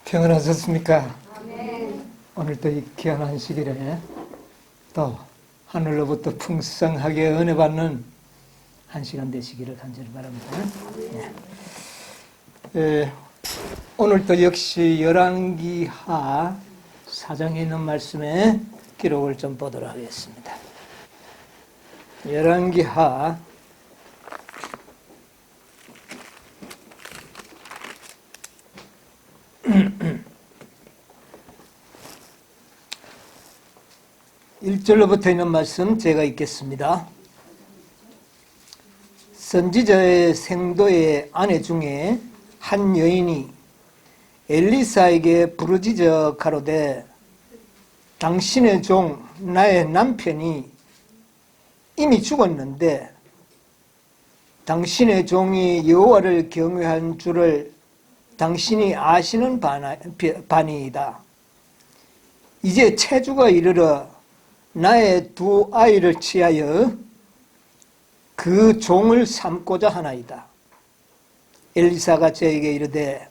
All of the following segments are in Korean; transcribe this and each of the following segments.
평안하셨습니까? 아멘. 오늘도 이 귀한 시기에 또 하늘로부터 풍성하게 은혜 받는 한 시간 되시기를 간절히 바랍니다. 오늘도 역시 열왕기하 4장에 있는 말씀에 기록을 좀 보도록 하겠습니다. 열왕기하 1절로부터 있는 말씀 제가 읽겠습니다. 선지자의 생도의 아내 중에 한 여인이 엘리사에게 부르짖어 가로되 당신의 종 나의 남편이 이미 죽었는데 당신의 종이 여호와를 경외한 줄을 당신이 아시는 바니이다. 이제 체주가 이르러 나의 두 아이를 취하여 그 종을 삼고자 하나이다. 엘리사가 저에게 이르되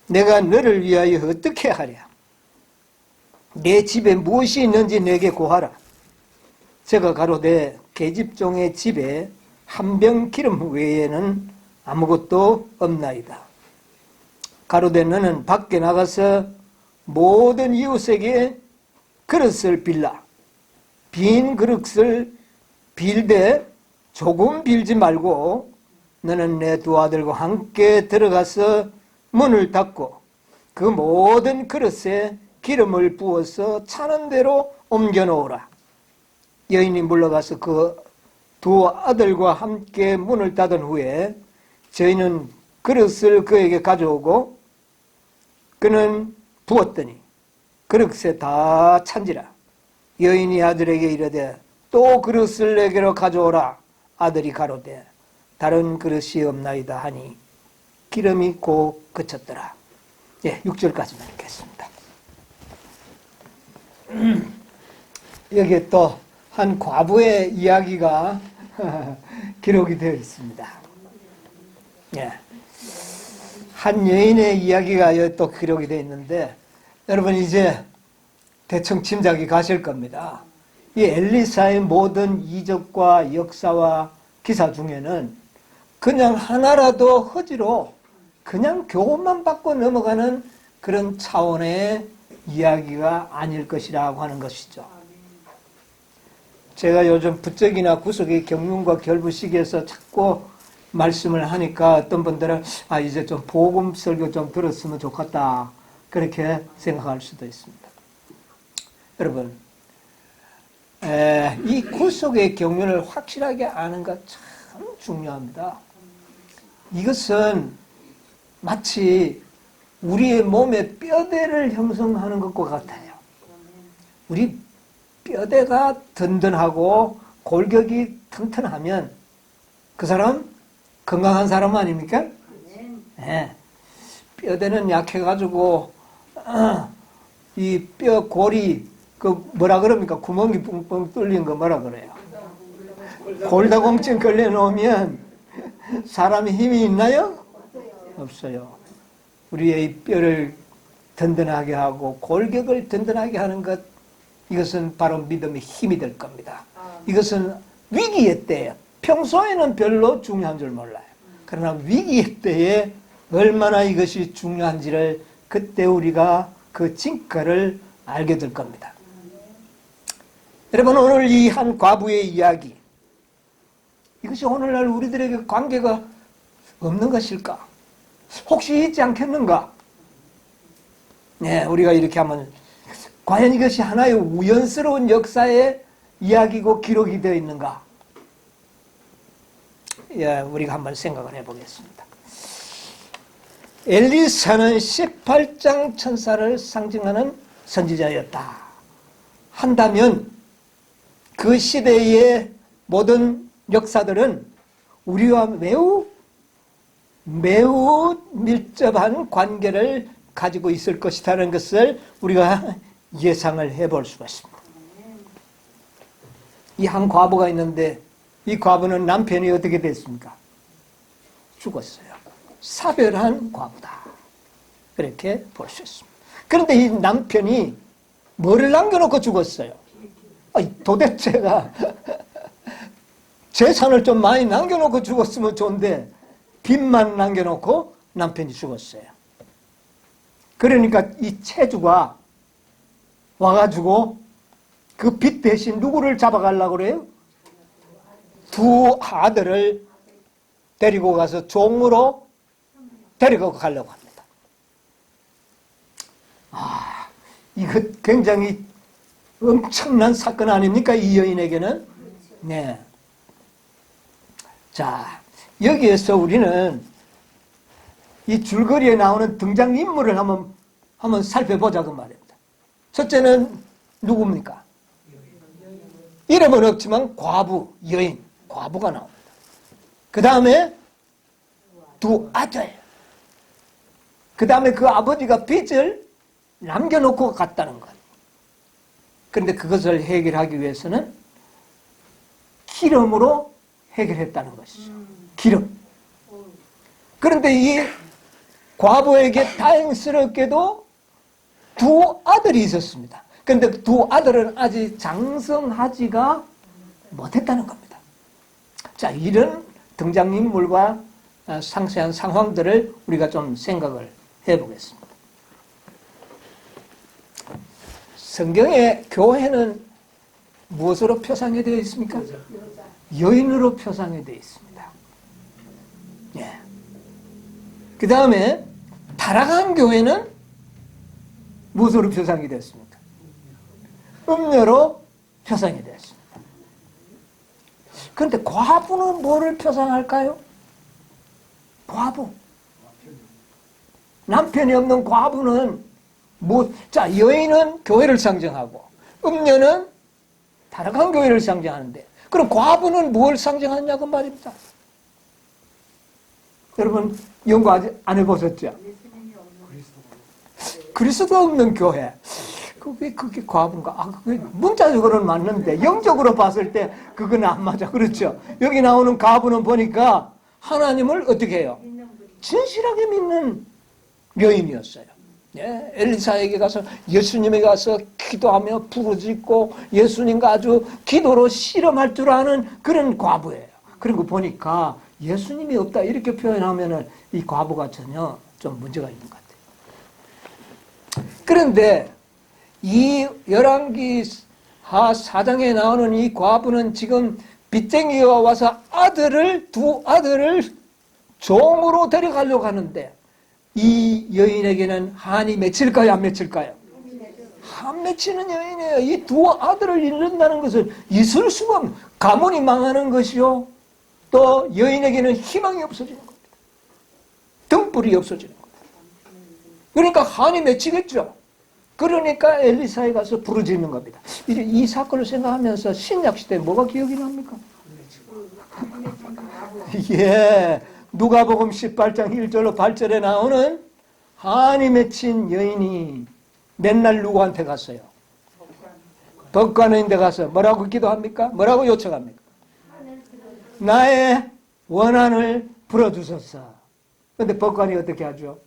내가 너를 위하여 어떻게 하랴? 내 집에 무엇이 있는지 내게 고하라. 제가 가로되 계집종의 집에 한 병 기름 외에는 아무것도 없나이다. 가로되 너는 밖에 나가서 모든 이웃에게 그릇을 빌라. 빈 그릇을 빌되 조금 빌지 말고 너는 내 두 아들과 함께 들어가서 문을 닫고 그 모든 그릇에 기름을 부어서 차는 대로 옮겨 놓으라. 여인이 물러가서 그 두 아들과 함께 문을 닫은 후에 저희는 그릇을 그에게 가져오고 그는 부었더니 그릇에 다 찬지라. 여인이 아들에게 이르되 또 그릇을 내게로 가져오라. 아들이 가로되 다른 그릇이 없나이다 하니 기름이 곧 그쳤더라. 6절까지만 읽겠습니다. 여기에 또 한 과부의 이야기가 기록이 되어 있습니다. 한 여인의 이야기가 여기 또 기록이 되어 있는데 여러분 이제 대충 짐작이 가실 겁니다. 이 엘리사의 모든 이적과 역사와 기사 중에는 그냥 하나라도 허지로 그냥 교훈만 받고 넘어가는 그런 차원의 이야기가 아닐 것이라고 하는 것이죠. 제가 요즘 부쩍이나 구속의 경륜과 결부시기에서 자꾸 말씀을 하니까 어떤 분들은 이제 좀 복음 설교 좀 들었으면 좋겠다 그렇게 생각할 수도 있습니다. 여러분 이 구속의 경륜을 확실하게 아는 것 참 중요합니다. 이것은 마치 우리의 몸의 뼈대를 형성하는 것과 같아요. 우리 뼈대가 든든하고 골격이 튼튼하면 그 사람 건강한 사람 아닙니까? 네. 뼈대는 약해가지고 이 뼈 골이 그 뭐라 그럽니까? 구멍이 뻥뻥 뚫린 거 뭐라 그래요? 골다공증 걸려놓으면 사람이 힘이 있나요? 없어요. 우리의 뼈를 든든하게 하고 골격을 든든하게 하는 것, 이것은 바로 믿음의 힘이 될 겁니다. 이것은 위기의 때에, 평소에는 별로 중요한 줄 몰라요. 그러나 위기의 때에 얼마나 이것이 중요한지를 그때 우리가 그 진가를 알게 될 겁니다. 여러분 오늘 이 한 과부의 이야기, 이것이 오늘날 우리들에게 관계가 없는 것일까? 혹시 있지 않겠는가? 우리가 이렇게 하면 과연 이것이 하나의 우연스러운 역사의 이야기고 기록이 되어 있는가? 우리가 한번 생각을 해보겠습니다. 엘리사는 18장 천사를 상징하는 선지자였다 한다면 그 시대의 모든 역사들은 우리와 매우 밀접한 관계를 가지고 있을 것이라는 것을 우리가 예상을 해볼 수가 있습니다. 이 한 과부가 있는데 이 과부는 남편이 어떻게 됐습니까? 죽었어요. 사별한 과부다. 그렇게 볼 수 있습니다. 그런데 이 남편이 뭐를 남겨놓고 죽었어요? 도대체가 재산을 좀 많이 남겨놓고 죽었으면 좋은데 빚만 남겨놓고 남편이 죽었어요. 그러니까 이 채주가 와가지고 그 빚 대신 누구를 잡아가려고 그래요? 두 아들을 데리고 가서 종으로 데리고 가려고 합니다. 이거 굉장히 엄청난 사건 아닙니까? 이 여인에게는. 네. 자, 여기에서 우리는 이 줄거리에 나오는 등장인물을 한번 살펴보자고 말입니다. 첫째는 누굽니까? 이름은 없지만 과부, 여인, 과부가 나옵니다. 그 다음에 두 아들. 그 다음에 그 아버지가 빚을 남겨놓고 갔다는 것. 그런데 그것을 해결하기 위해서는 기름으로 해결했다는 것이죠. 기름. 그런데 이 과부에게 다행스럽게도 두 아들이 있었습니다. 그런데 두 아들은 아직 장성하지가 못했다는 겁니다. 자, 이런 등장인물과 상세한 상황들을 우리가 좀 생각을 해보겠습니다. 성경의 교회는 무엇으로 표상이 되어 있습니까? 여인으로 표상이 되어 있습니다. 예. 그 다음에 타락한 교회는 무엇으로 표상이 되었습니까? 음녀로 표상이 되었습니다. 그런데 과부는 뭐를 표상할까요? 과부. 남편이 없는 과부는 자, 여인은 교회를 상징하고 음녀는 타락한 교회를 상징하는데 그럼 과부는 뭘 상징하냐고 말입니다. 여러분 연구 아직 안 해보셨죠? 그리스도 없는 교회. 그게 과부인가? 그게 문자적으로는 맞는데 영적으로 봤을 때 그건 안 맞아. 그렇죠? 여기 나오는 과부는 보니까 하나님을 어떻게 해요? 진실하게 믿는 여인이었어요. 예, 엘리사에게 가서 예수님에게 가서 기도하며 부르짖고 예수님과 아주 기도로 실험할 줄 아는 그런 과부예요. 그리고 보니까 예수님이 없다 이렇게 표현하면은 이 과부가 전혀 좀 문제가 있는 것 같아요. 그런데 이 열왕기 하 4장에 나오는 이 과부는 지금 빚쟁이가 와서 두 아들을 종으로 데려가려고 하는데 이 여인에게는 한이 맺힐까요? 안 맺힐까요? 안 맺히는 여인이에요. 이 두 아들을 잃는다는 것은 있을 수가 없는, 가문이 망하는 것이요. 또 여인에게는 희망이 없어지는 겁니다. 등불이 없어지는 겁니다. 그러니까 한이 맺히겠죠. 그러니까 엘리사에 가서 부르짖는 겁니다. 이 사건을 생각하면서 신약시대에 뭐가 기억이 납니까? 예. 누가복음 18장 1절로 8절에 나오는 한이 맺힌 여인이 맨날 누구한테 갔어요? 법관인데 가서 뭐라고 기도합니까? 뭐라고 요청합니까? 나의 원한을 풀어주소서. 그런데 법관이 어떻게 하죠?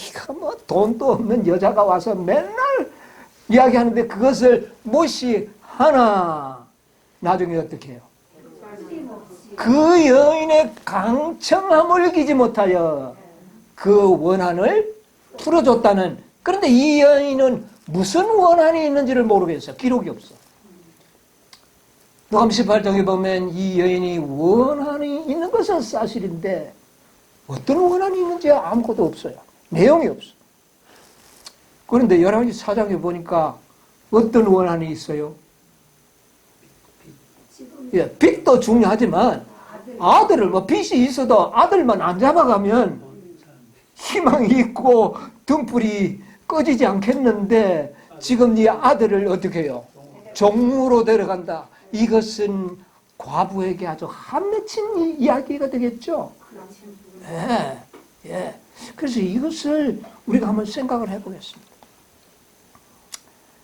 이거 뭐 돈도 없는 여자가 와서 맨날 이야기하는데 그것을 무시하나. 나중에 어떻게 해요? 그 여인의 강청함을 이기지 못하여 그 원한을 풀어줬다는. 그런데 이 여인은 무슨 원한이 있는지를 모르겠어요. 기록이 없어. 누가복음 18장에 보면 이 여인이 원한이 있는 것은 사실인데 어떤 원한이 있는지 아무것도 없어요. 내용이 없어. 그런데 열왕기 4장에 보니까 어떤 원한이 있어요? 예, 빚도 중요하지만 아들을 빚이 있어도 아들만 안 잡아가면 희망이 있고 등불이 꺼지지 않겠는데 지금 이 아들을 어떻게 해요? 종으로 데려간다. 이것은 과부에게 아주 한맺힌 이야기가 되겠죠. 예, 예. 그래서 이것을 우리가 한번 생각을 해보겠습니다.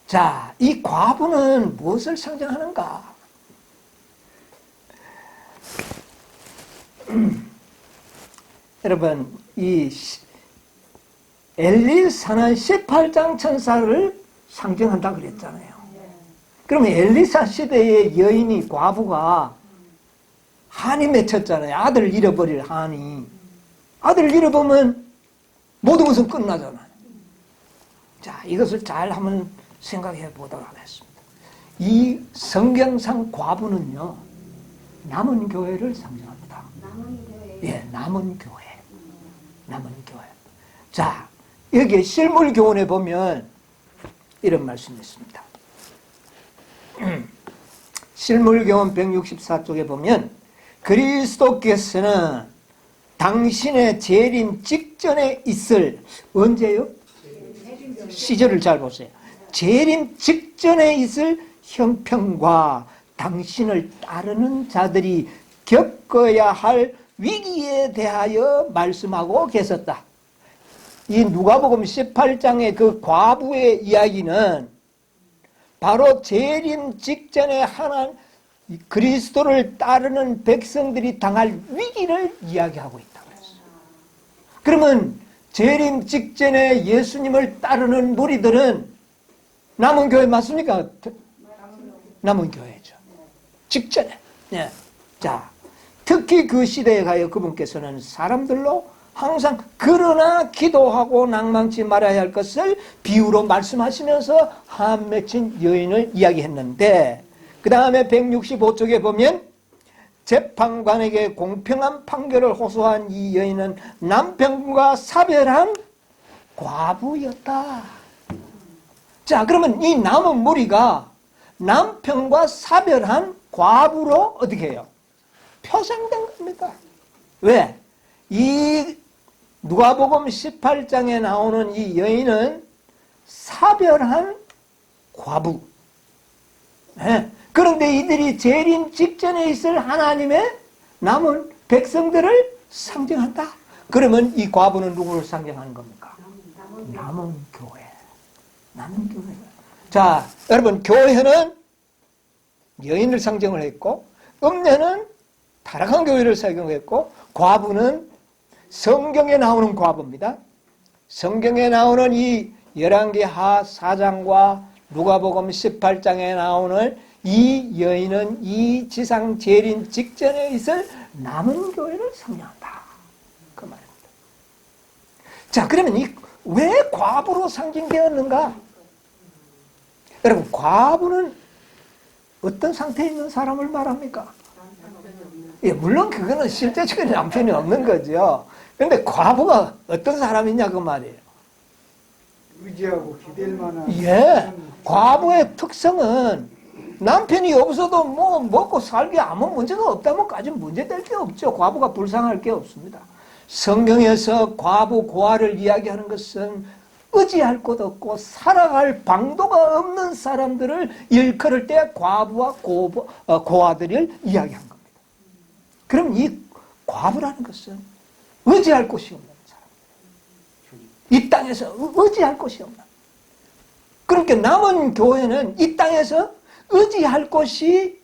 자, 이 과부는 무엇을 상징하는가? 여러분, 이 엘리사는 18장 천사를 상징한다 그랬잖아요. 그러면 엘리사 시대의 여인이 과부가 한이 맺혔잖아요. 아들 잃어버릴 한이. 아들 잃어보면 모든 것은 끝나잖아요. 자, 이것을 잘 한번 생각해 보도록 하겠습니다. 이 성경상 과부는요, 남은 교회를 상징합니다. 남은 교회. 예, 남은 교회. 남은 교회. 자, 여기 실물 교훈에 보면 이런 말씀이 있습니다. 실물 교훈 164쪽에 보면 그리스도께서는 당신의 재림 직전에 있을 언제요? 시절을 잘 보세요. 재림 직전에 있을 형편과 당신을 따르는 자들이 겪어야 할 위기에 대하여 말씀하고 계셨다. 이 누가복음 18장의 그 과부의 이야기는 바로 재림 직전에 하나님 그리스도를 따르는 백성들이 당할 위기를 이야기하고 있다고 했어요. 그러면 재림 직전에 예수님을 따르는 무리들은 남은 교회 맞습니까? 남은 교회죠. 직전에. 네. 자, 특히 그 시대에 가여 그분께서는 사람들로 항상 그러나 기도하고 낭망치 말아야 할 것을 비유로 말씀하시면서 한 맺힌 여인을 이야기했는데, 그 다음에 165쪽에 보면 재판관에게 공평한 판결을 호소한 이 여인은 남편과 사별한 과부였다. 자, 그러면 이 남은 무리가 남편과 사별한 과부로 어떻게 해요? 표상된 겁니다. 왜? 이 누가복음 18장에 나오는 이 여인은 사별한 과부. 네. 그런데 이들이 재림 직전에 있을 하나님의 남은 백성들을 상징한다. 그러면 이 과부는 누구를 상징하는 겁니까? 남은 교회. 남은 교회. 자, 여러분, 교회는 여인을 상징을 했고, 음녀는 타락한 교회를 상징했고, 과부는 성경에 나오는 과부입니다. 성경에 나오는 이 열왕기하 4장과 누가복음 18장에 나오는 이 여인은 이 지상 재림 직전에 있을 남은 교회를 상징한다. 그 말입니다. 자, 그러면 왜 과부로 상징되었는가? 여러분, 과부는 어떤 상태에 있는 사람을 말합니까? 예, 물론 그거는 실제적인 남편이 없는 거죠. 그런데 과부가 어떤 사람이냐 그 말이에요. 의지하고 기댈 만한. 예, 과부의 특성은 남편이 없어도 뭐 먹고 살기 아무 문제가 없다면까지 문제될 게 없죠. 과부가 불쌍할 게 없습니다. 성경에서 과부 고아를 이야기하는 것은 의지할 것 없고 살아갈 방도가 없는 사람들을 일컬을 때 과부와 고아들을 이야기한 겁니다. 그럼 이 과부라는 것은 의지할 곳이 없는 사람. 이 땅에서 의지할 곳이 없는. 그러니까 남은 교회는 이 땅에서 의지할 곳이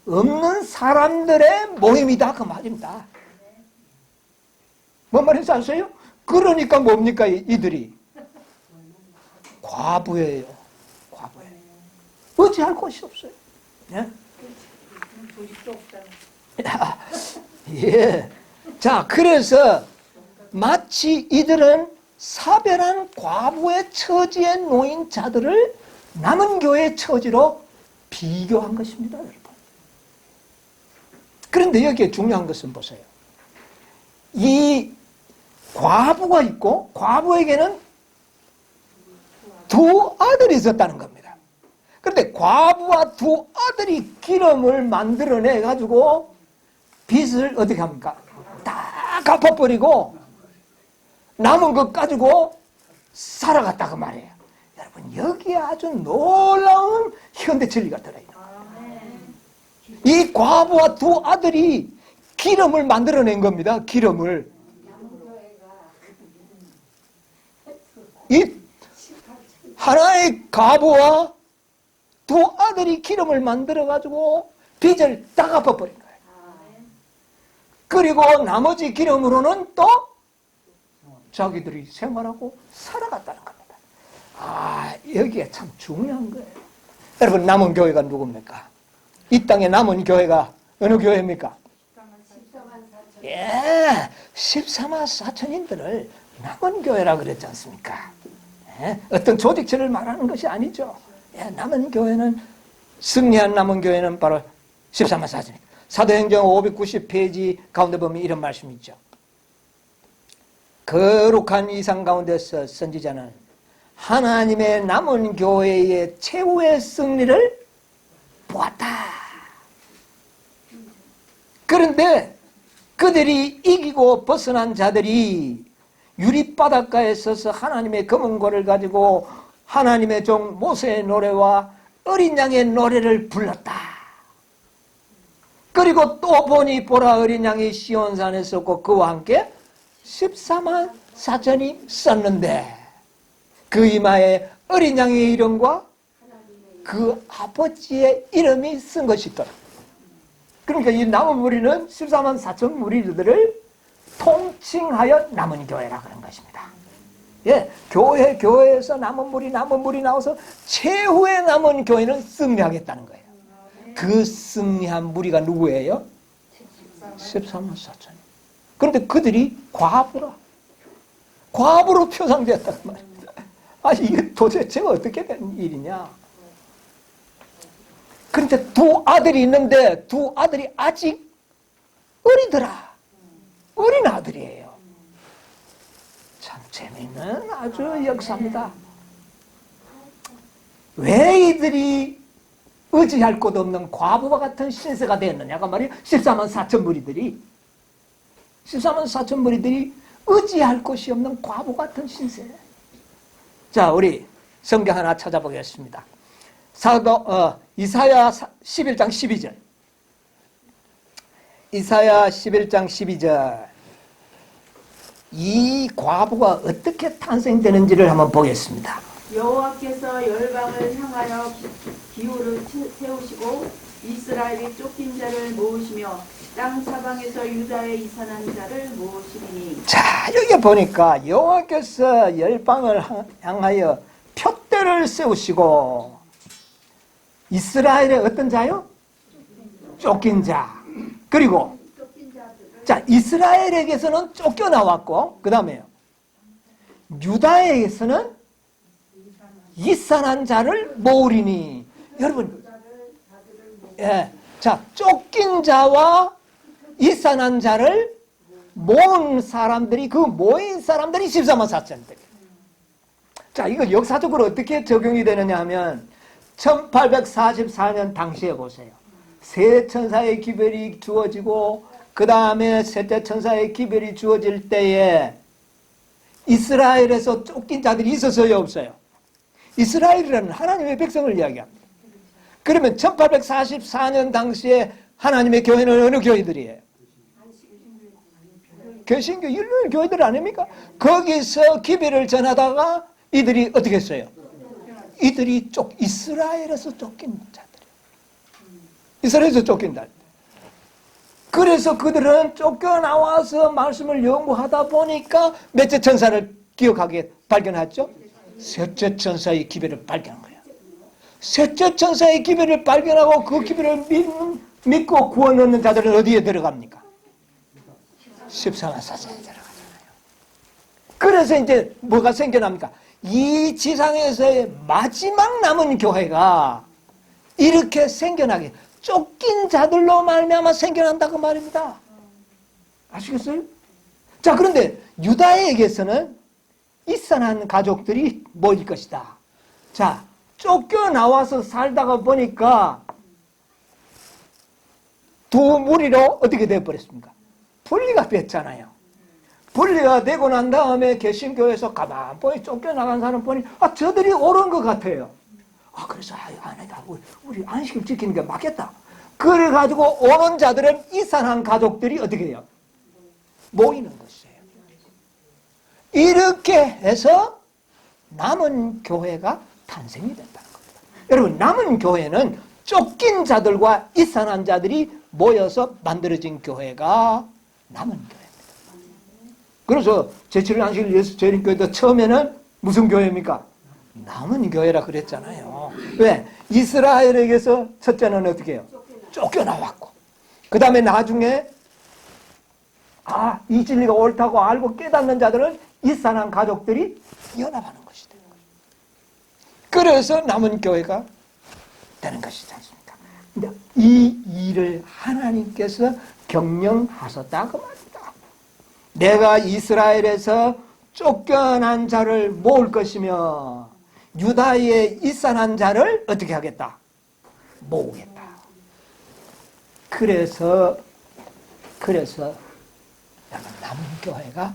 없는 사람들의 모임이다 그 말입니다. 뭔 말인지 아세요? 그러니까 뭡니까 이들이? 과부예요. 과부예요. 의지할 곳이 없어요. 예? 예. 자, 그래서 마치 이들은 사별한 과부의 처지에 놓인 자들을 남은 교회의 처지로 비교한 것입니다, 여러분. 그런데 여기에 중요한 것은 보세요. 이 과부가 있고 과부에게는 두 아들이 있었다는 겁니다. 그런데 과부와 두 아들이 기름을 만들어내 가지고 빚을 어떻게 합니까? 다 갚아버리고 남은 것 가지고 살아갔다 그 말이에요. 여러분, 여기에 아주 놀라운 현대 진리가 들어있는 거예요. 이 과부와 두 아들이 기름을 만들어낸 겁니다. 기름을. 이 하나의 과부와 두 아들이 기름을 만들어가지고 빚을 다 갚아버린 거예요. 그리고 나머지 기름으로는 또 자기들이 생활하고 살아갔다는 겁니다. 아, 여기에 참 중요한 거예요. 여러분, 남은 교회가 누굽니까? 이 땅에 남은 교회가 어느 교회입니까? 14만 4천. 예, 14만 4천인들을 남은 교회라 그랬지 않습니까? 예, 어떤 조직체를 말하는 것이 아니죠. 예, 남은 교회는, 승리한 남은 교회는 바로 14만 4천입니다. 사도행전 590페이지 가운데 보면 이런 말씀이 있죠. 거룩한 이상 가운데서 선지자는 하나님의 남은 교회의 최후의 승리를 보았다. 그런데 그들이 이기고 벗어난 자들이 유리바닷가에 서서 하나님의 검은고를 가지고 하나님의 종 모세의 노래와 어린 양의 노래를 불렀다. 그리고 또 보니 보라, 어린 양이 시온산에 섰고 그와 함께 14만 4천이 썼는데 그 이마에 어린 양의 이름과 그 아버지의 이름이 쓴 것이 있더라. 그러니까 이 남은 무리는 14만 4천 무리들을 통칭하여 남은 교회라 그런 것입니다. 예, 교회에서 남은 무리 나와서 최후의 남은 교회는 승리하겠다는 거예요. 그 승리한 무리가 누구예요? 14만 4천. 그런데 그들이 과부로 표상되었단 말입니다. 아, 이게 도대체 어떻게 된 일이냐? 그런데 두 아들이 있는데 두 아들이 아직 어리더라. 어린 아들이에요. 참 재미있는 아주 역사입니다. 왜 이들이 의지할 곳 없는 과부와 같은 신세가 되었느냐가 말이에요. 14만 4천 무리들이 14만 4천 무리들이 의지할 곳이 없는 과부 같은 신세. 자, 우리 성경 하나 찾아보겠습니다. 이사야 11장 12절. 이사야 11장 12절. 이 과부가 어떻게 탄생되는지를 한번 보겠습니다. 여호와께서 열방을 향하여 기후를 세우시고 이스라엘이 쫓긴 자를 모으시며 땅 사방에서 유다에 이산한 자를 모으시리니. 자, 여기 보니까 여호와께서 열방을 향하여 표대를 세우시고 이스라엘의 어떤 자요? 쫓긴 자. 그리고 자, 이스라엘에게서는 쫓겨나왔고 그 다음에요. 유다에게서는 이산한 자를 모으리니. 여러분, 예, 자, 쫓긴 자와 이산한 자를 모은 사람들이, 그 모인 사람들이 14만 4천들. 자, 이거 역사적으로 어떻게 적용이 되느냐 하면 1844년 당시에 보세요. 세 천사의 기별이 주어지고 그 다음에 셋째 천사의 기별이 주어질 때에 이스라엘에서 쫓긴 자들이 있었어요, 없어요? 이스라엘이라는 하나님의 백성을 이야기합니다. 그러면 1844년 당시에 하나님의 교회는 어느 교회들이에요? 개신교, 율법 교회들 아닙니까? 거기서 기별을 전하다가 이들이 어떻게 했어요? 이들이 이스라엘에서 쫓긴 자들이에요. 이스라엘에서 쫓긴 자들. 그래서 그들은 쫓겨나와서 말씀을 연구하다 보니까 몇째 천사를 기억하게 발견했죠? 셋째 천사의 기별을 발견한 거예요. 셋째 천사의 기별을 발견하고 그 기별을 믿고 구원 얻는 자들은 어디에 들어갑니까? 14만 4천에 들어가잖아요. 그래서 이제 뭐가 생겨납니까? 이 지상에서의 마지막 남은 교회가 이렇게 생겨나게 쫓긴 자들로 말미암아 생겨난다고 말입니다. 아시겠어요? 자, 그런데 유다에게서는 이산한 가족들이 모일 것이다. 자, 쫓겨나와서 살다가 보니까 두 무리로 어떻게 되어버렸습니까? 분리가 됐잖아요. 분리가 되고 난 다음에 개신교에서 가만 보니 쫓겨나간 사람 보니 저들이 옳은 것 같아요. 그래서 아니다. 우리 안식을 지키는 게 맞겠다. 그래가지고 오는 자들은 이산한 가족들이 어떻게 해요? 모이는 것이에요. 이렇게 해서 남은 교회가 탄생이 된다는 겁니다. 여러분, 남은 교회는 쫓긴 자들과 이산한 자들이 모여서 만들어진 교회가 남은 교회입니다. 그래서 제7일 예수 재림교회도 처음에는 무슨 교회입니까? 남은 교회라 그랬잖아요. 왜? 이스라엘에게서 첫째는 어떻게 해요? 쫓겨나왔고, 그 다음에 나중에 이 진리가 옳다고 알고 깨닫는 자들은 이 사람 가족들이 연합하는 것이 되는 거예요. 그래서 남은 교회가 되는 것이지 않습니까? 근데 이 일을 하나님께서 경영하셨다 그 말입니다. 내가 이스라엘에서 쫓겨난 자를 모을 것이며 유다의 이산한 자를 어떻게 하겠다? 모으겠다. 그래서 남은 교회가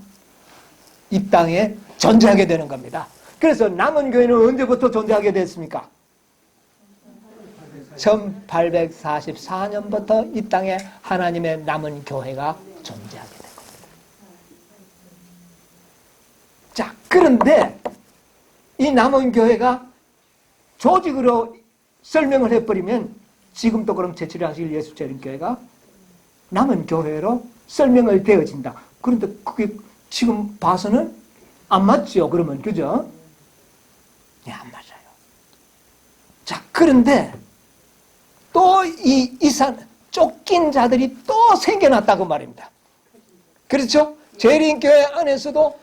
이 땅에 존재하게 되는 겁니다. 그래서 남은 교회는 언제부터 존재하게 됐습니까? 1844년부터 이 땅에 하나님의 남은 교회가 존재하게 된 겁니다. 자, 그런데 이 남은 교회가 조직으로 설명을 해버리면 지금도 그럼 제7일 예수 재림교회가 남은 교회로 설명을 되어진다. 그런데 그게 지금 봐서는 안 맞죠? 그러면, 그죠? 네, 안 맞아요. 자, 그런데 또 쫓긴 자들이 또 생겨났다고 말입니다. 그렇죠? 재림교회 안에서도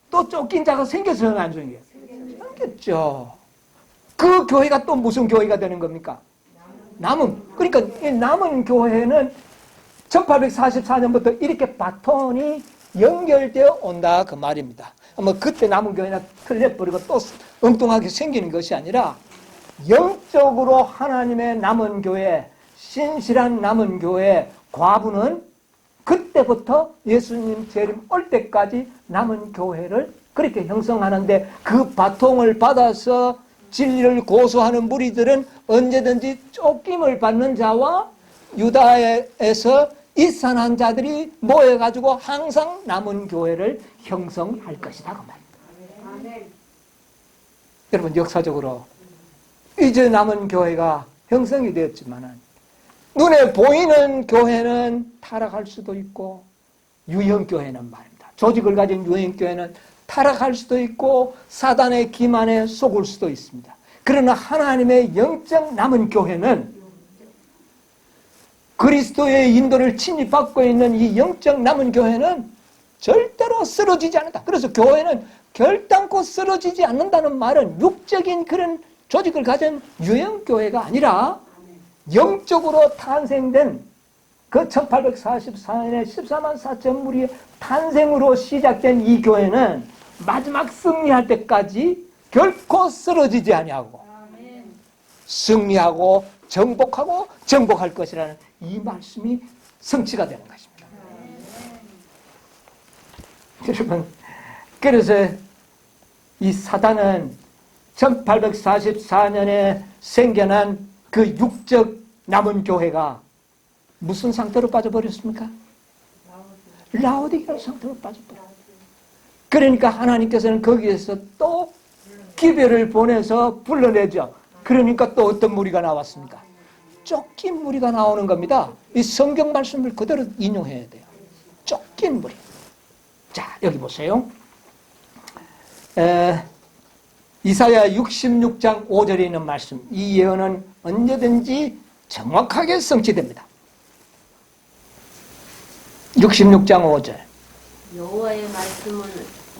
또 쫓긴 자가 생겼어요, 나중에? 생겼죠. 그 교회가 또 무슨 교회가 되는 겁니까? 남은. 그러니까 이 남은 교회는 1844년부터 이렇게 바톤이 연결되어 온다 그 말입니다. 뭐 그때 남은 교회나 틀려버리고 또 엉뚱하게 생기는 것이 아니라 영적으로 하나님의 남은 교회, 신실한 남은 교회, 과부는 그때부터 예수님 재림 올 때까지 남은 교회를 그렇게 형성하는데 그 바통을 받아서 진리를 고수하는 무리들은 언제든지 쫓김을 받는 자와 유다에서 이산한 자들이 모여가지고 항상 남은 교회를 형성할 것이다 그 말입니다. 여러분 역사적으로 이제 남은 교회가 형성이 되었지만 눈에 보이는 교회는 타락할 수도 있고 유형교회는 말입니다. 조직을 가진 유형교회는 타락할 수도 있고 사단의 기만에 속을 수도 있습니다. 그러나 하나님의 영적 남은 교회는 그리스도의 인도를 침입받고 있는 이 영적 남은 교회는 절대로 쓰러지지 않는다. 그래서 교회는 결단코 쓰러지지 않는다는 말은 육적인 그런 조직을 가진 유형교회가 아니라 영적으로 탄생된 그 1844년에 14만 4천 무리의 탄생으로 시작된 이 교회는 마지막 승리할 때까지 결코 쓰러지지 아니하고 승리하고 정복할 것이라는 이 말씀이 성취가 되는 것입니다. 여러분, 그래서 이 사단은 1844년에 생겨난 그 육적 남은 교회가 무슨 상태로 빠져버렸습니까? 라오디게아 상태로 빠져버렸어요. 그러니까 하나님께서는 거기에서 또 기별을 보내서 불러내죠. 그러니까 또 어떤 무리가 나왔습니까? 쫓긴 무리가 나오는 겁니다. 이 성경 말씀을 그대로 인용해야 돼요. 쫓긴 무리. 자, 여기 보세요. 이사야 66장 5절에 있는 말씀. 이 예언은 언제든지 정확하게 성취됩니다. 66장 5절. 여호와의 말씀을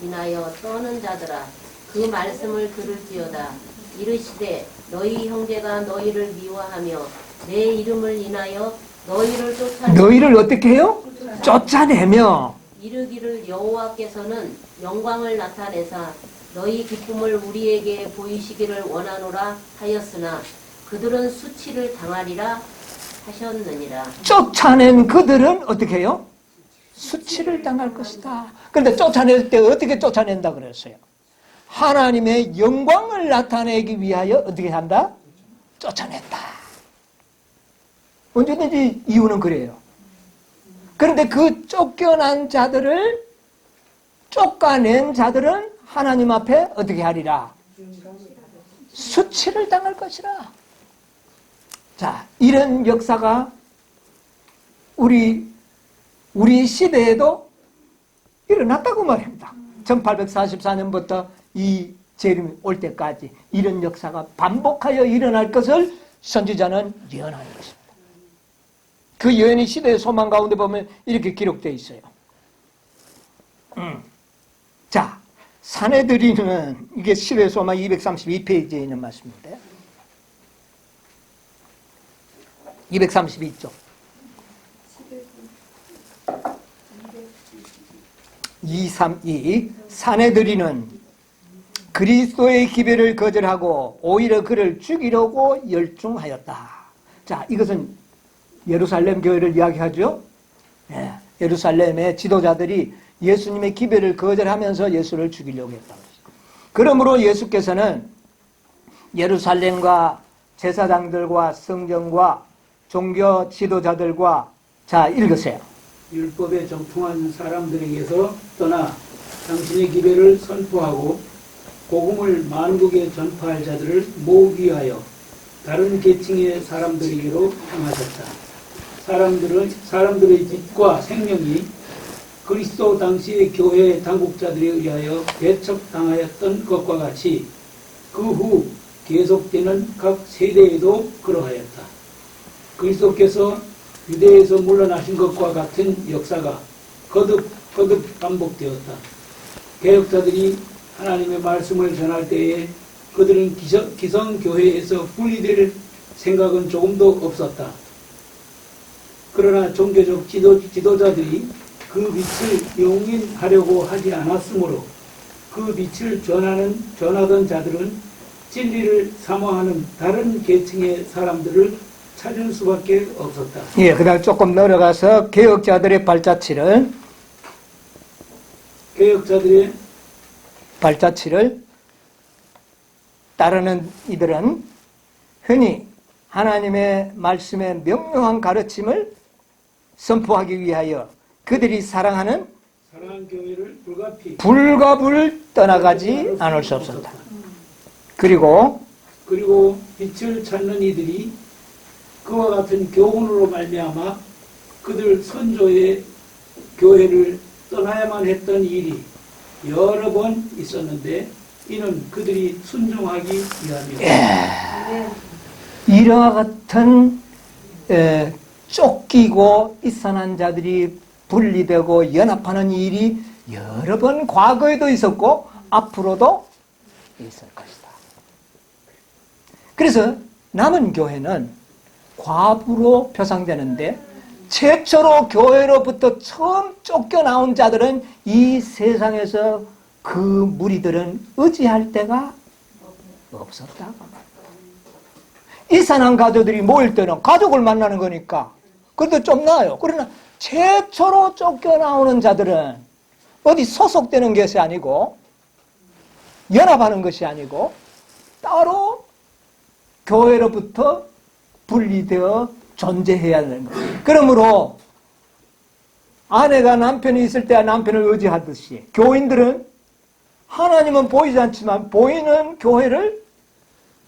인하여 떠는 자들아 그 말씀을 들을지어다. 이르시되 너희 형제가 너희를 미워하며 내 이름을 인하여 너희를 어떻게 해요? 쫓아내며 이르기를 여호와께서는 영광을 나타내사 너희 기쁨을 우리에게 보이시기를 원하노라 하였으나 그들은 수치를 당하리라 하셨느니라. 쫓아낸 그들은 어떻게 해요? 수치를 당할 것이다. 그런데 쫓아낼 때 어떻게 쫓아낸다 그랬어요? 하나님의 영광을 나타내기 위하여 어떻게 한다? 쫓아냈다. 언제든지 이유는 그래요. 그런데 그 쫓겨난 자들을 쫓아낸 자들은 하나님 앞에 어떻게 하리라? 수치를 당할 것이라. 자, 이런 역사가 우리 시대에도 일어났다고 말입니다. 1844년부터 이 재림이 올 때까지 이런 역사가 반복하여 일어날 것을 선지자는 예언하는 것입니다. 그 예언이 시대의 소망 가운데 보면 이렇게 기록되어 있어요. 자, 사내들이는 이게 시대의 소망 232페이지에 있는 말씀인데 232쪽 232 사내들이는 그리스도의 기별을 거절하고 오히려 그를 죽이려고 열중하였다. 자, 이것은 예루살렘 교회를 이야기하죠. 예, 예루살렘의 지도자들이 예수님의 기별을 거절하면서 예수를 죽이려고 했다. 그러므로 예수께서는 예루살렘과 제사장들과 성전과 종교 지도자들과 자, 읽으세요. 율법에 정통한 사람들에게서 떠나 당신의 기별을 선포하고 복음을 만국에 전파할 자들을 모으기 위하여 다른 계층의 사람들에게로 향하셨다. 사람들의 빛과 생명이 그리스도 당시의 교회 당국자들에 의하여 배척당하였던 것과 같이 그 후 계속되는 각 세대에도 그러하였다. 그리스도께서 유대에서 물러나신 것과 같은 역사가 거듭 반복되었다. 개혁자들이 하나님의 말씀을 전할 때에 그들은 기성교회에서 분리될 생각은 조금도 없었다. 그러나 종교적 지도자들이 그 빛을 용인하려고 하지 않았으므로 그 빛을 전하던 자들은 진리를 사모하는 다른 계층의 사람들을 찾을 수밖에 없었다. 예, 그 다음 조금 내려가서 개혁자들의 발자취를 따르는 이들은 흔히 하나님의 말씀의 명료한 가르침을 선포하기 위하여 그들이 사랑하는 교회를 불갑을 떠나가지 않을 수 없었다. 그리고 빛을 찾는 이들이 그와 같은 교훈으로 말미암아 그들 선조의 교회를 떠나야만 했던 일이 여러 번 있었는데 이는 그들이 순종하기 위함이다. 이와 같은 쫓기고 이산한 자들이 분리되고 연합하는 일이 여러 번 과거에도 있었고 앞으로도 있을 것이다. 그래서 남은 교회는 과부로 표상되는데 최초로 교회로부터 처음 쫓겨나온 자들은 이 세상에서 그 무리들은 의지할 데가 없었다고. 이산한 가족들이 모일 때는 가족을 만나는 거니까 그래도 좀 나아요. 그러나 최초로 쫓겨나오는 자들은 어디 소속되는 것이 아니고 연합하는 것이 아니고 따로 교회로부터 분리되어 존재해야 하는 거예요. 그러므로 아내가 남편이 있을 때 남편을 의지하듯이 교인들은 하나님은 보이지 않지만 보이는 교회를